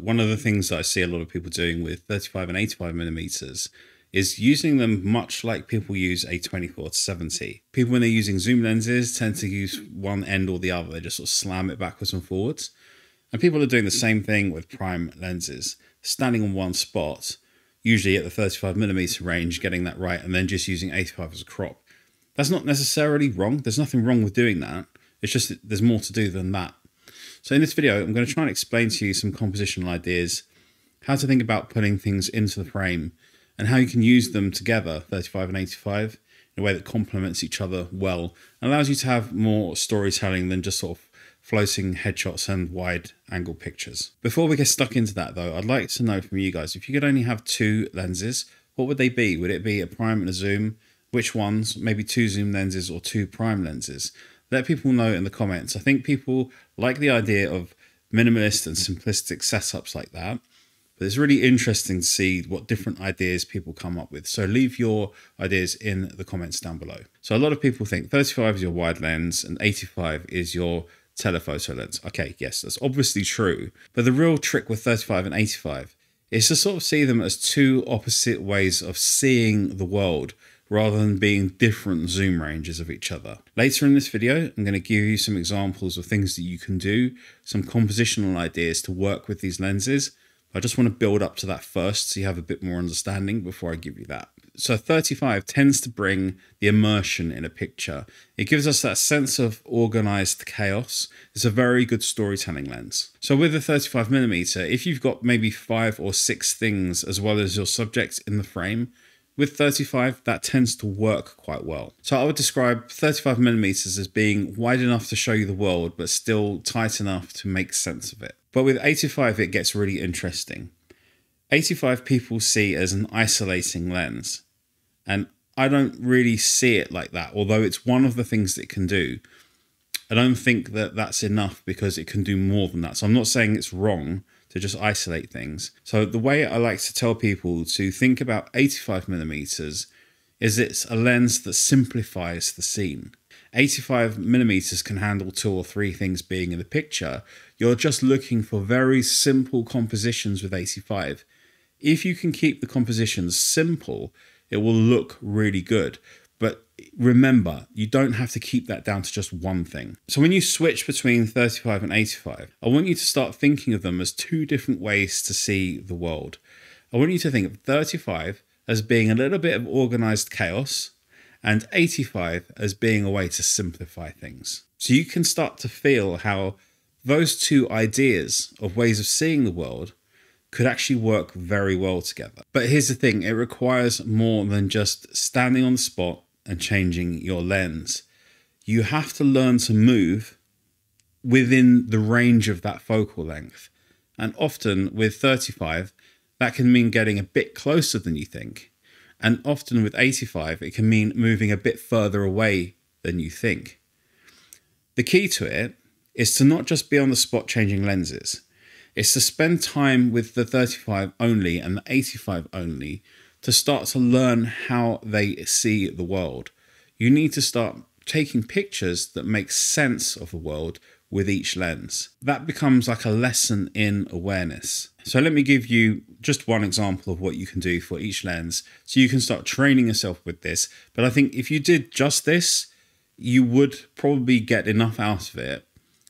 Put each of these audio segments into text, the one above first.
one of the things that I see a lot of people doing with 35 and 85 millimeters is using them much like people use a 24 to 70. People, when they're using zoom lenses, tend to use one end or the other. They just sort of slam it backwards and forwards. And people are doing the same thing with prime lenses, standing on one spot, usually at the 35 millimeter range, getting that right, and then just using 85 as a crop. That's not necessarily wrong. There's nothing wrong with doing that. It's just that there's more to do than that. So in this video, I'm going to try and explain to you some compositional ideas, how to think about putting things into the frame, and how you can use them together, 35 and 85, in a way that complements each other well, and allows you to have more storytelling than just sort of floating headshots and wide angle pictures. Before we get stuck into that though, I'd like to know from you guys, if you could only have two lenses, what would they be? Would it be a prime and a zoom? Which ones? Maybe two zoom lenses or two prime lenses? Let people know in the comments. I think people like the idea of minimalist and simplistic setups like that, but it's really interesting to see what different ideas people come up with. So leave your ideas in the comments down below. So a lot of people think 35 is your wide lens and 85 is your telephoto lens. Okay, yes, that's obviously true. But the real trick with 35 and 85 is to sort of see them as two opposite ways of seeing the world, rather than being different zoom ranges of each other. Later in this video, I'm going to give you some examples of things that you can do, some compositional ideas to work with these lenses. I just want to build up to that first so you have a bit more understanding before I give you that. So 35 tends to bring the immersion in a picture. It gives us that sense of organized chaos. It's a very good storytelling lens. So with the 35 millimeter, if you've got maybe 5 or 6 things as well as your subjects in the frame, with 35, that tends to work quite well. So I would describe 35 millimeters as being wide enough to show you the world, but still tight enough to make sense of it. But with 85, it gets really interesting. 85 people see as an isolating lens. And I don't really see it like that, although it's one of the things that it can do. I don't think that that's enough because it can do more than that. So I'm not saying it's wrong to just isolate things. So the way I like to tell people to think about 85 millimeters is it's a lens that simplifies the scene. 85 millimeters can handle 2 or 3 things being in the picture. You're just looking for very simple compositions with 85. If you can keep the compositions simple, it will look really good. But remember, you don't have to keep that down to just one thing. So when you switch between 35 and 85, I want you to start thinking of them as two different ways to see the world. I want you to think of 35 as being a little bit of organized chaos and 85 as being a way to simplify things. So you can start to feel how those two ideas of ways of seeing the world could actually work very well together. But here's the thing, it requires more than just standing on the spot and changing your lens. You have to learn to move within the range of that focal length. And often with 35, that can mean getting a bit closer than you think. And often with 85, it can mean moving a bit further away than you think. The key to it is to not just be on the spot changing lenses. It's to spend time with the 35 only and the 85 only to start to learn how they see the world. You need to start taking pictures that make sense of the world with each lens. That becomes like a lesson in awareness. So let me give you just one example of what you can do for each lens so you can start training yourself with this. But I think if you did just this, you would probably get enough out of it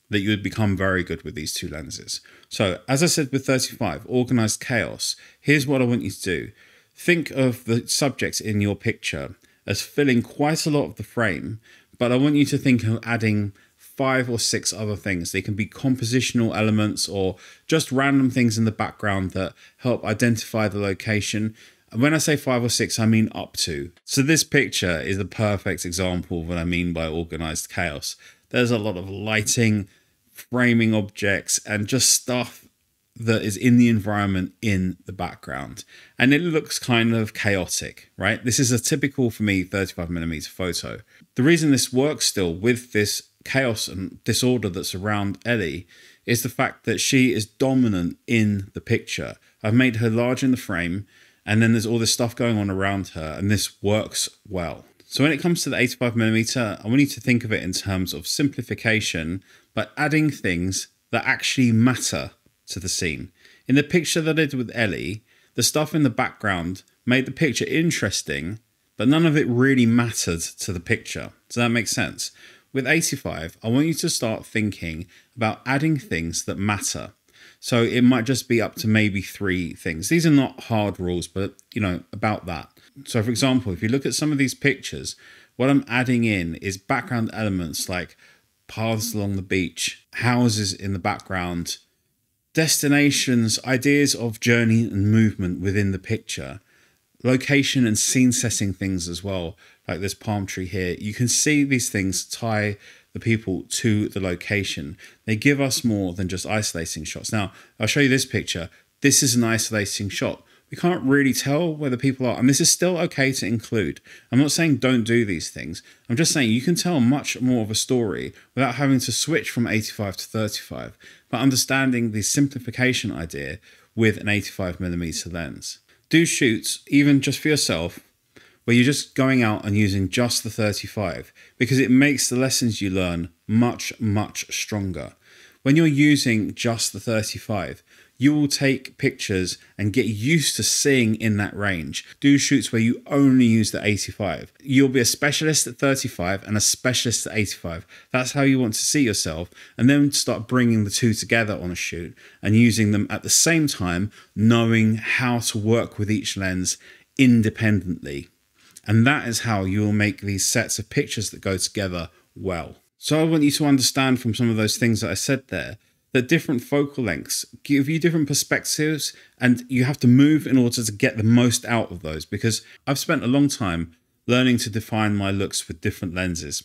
that you would become very good with these two lenses. So as I said with 35, organized chaos, here's what I want you to do. Think of the subject in your picture as filling quite a lot of the frame, but I want you to think of adding 5 or 6 other things. They can be compositional elements or just random things in the background that help identify the location. And when I say 5 or 6, I mean up to. So this picture is the perfect example of what I mean by organized chaos. There's a lot of lighting, framing objects, and just stuff that is in the environment in the background. And it looks kind of chaotic, right? This is a typical, for me, 35mm photo. The reason this works still with this chaos and disorder that's around Ellie is the fact that she is dominant in the picture. I've made her large in the frame, and then there's all this stuff going on around her, and this works well. So when it comes to the 85mm, I want you to think of it in terms of simplification, but adding things that actually matter to the scene. In the picture that I did with Ellie, the stuff in the background made the picture interesting, but none of it really mattered to the picture. Does that make sense? With 85, I want you to start thinking about adding things that matter. So it might just be up to maybe 3 things. These are not hard rules, but about that. So for example, if you look at some of these pictures, what I'm adding in is background elements like paths along the beach, houses in the background, destinations, ideas of journey and movement within the picture, location and scene setting things as well, like this palm tree here. You can see these things tie the people to the location. They give us more than just isolating shots. Now, I'll show you this picture. This is an isolating shot. We can't really tell where the people are, and this is still okay to include. I'm not saying don't do these things. I'm just saying you can tell much more of a story without having to switch from 85 to 35, but understanding the simplification idea with an 85mm lens. Do shoots, even just for yourself, where you're just going out and using just the 35, because it makes the lessons you learn much, much stronger. When you're using just the 35, you will take pictures and get used to seeing in that range. Do shoots where you only use the 85. You'll be a specialist at 35 and a specialist at 85. That's how you want to see yourself, and then start bringing the two together on a shoot and using them at the same time, knowing how to work with each lens independently. And that is how you will make these sets of pictures that go together well. So I want you to understand from some of those things that I said there, that different focal lengths give you different perspectives, and you have to move in order to get the most out of those, because I've spent a long time learning to define my looks with different lenses.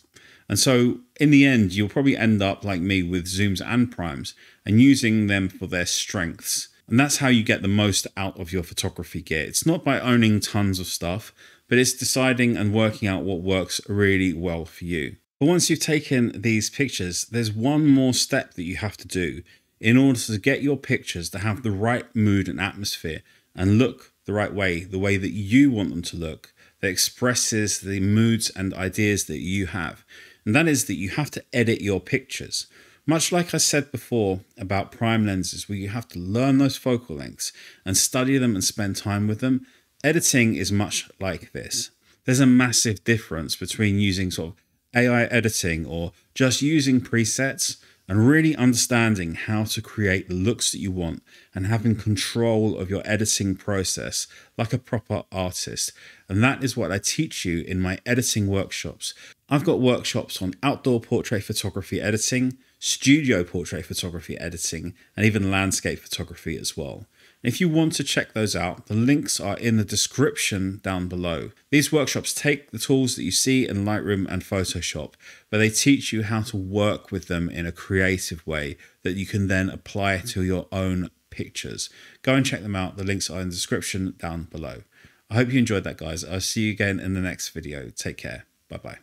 And so in the end, you'll probably end up like me with zooms and primes and using them for their strengths. And that's how you get the most out of your photography gear. It's not by owning tons of stuff, but it's deciding and working out what works really well for you. But once you've taken these pictures, there's one more step that you have to do in order to get your pictures to have the right mood and atmosphere and look the right way, the way that you want them to look, that expresses the moods and ideas that you have. And that is that you have to edit your pictures. Much like I said before about prime lenses, where you have to learn those focal lengths and study them and spend time with them, editing is much like this. There's a massive difference between using sort of AI editing or just using presets and really understanding how to create the looks that you want and having control of your editing process like a proper artist. And that is what I teach you in my editing workshops. I've got workshops on outdoor portrait photography editing, studio portrait photography editing, and even landscape photography as well. If you want to check those out, the links are in the description down below. These workshops take the tools that you see in Lightroom and Photoshop, but they teach you how to work with them in a creative way that you can then apply to your own pictures. Go and check them out. The links are in the description down below. I hope you enjoyed that, guys. I'll see you again in the next video. Take care. Bye-bye.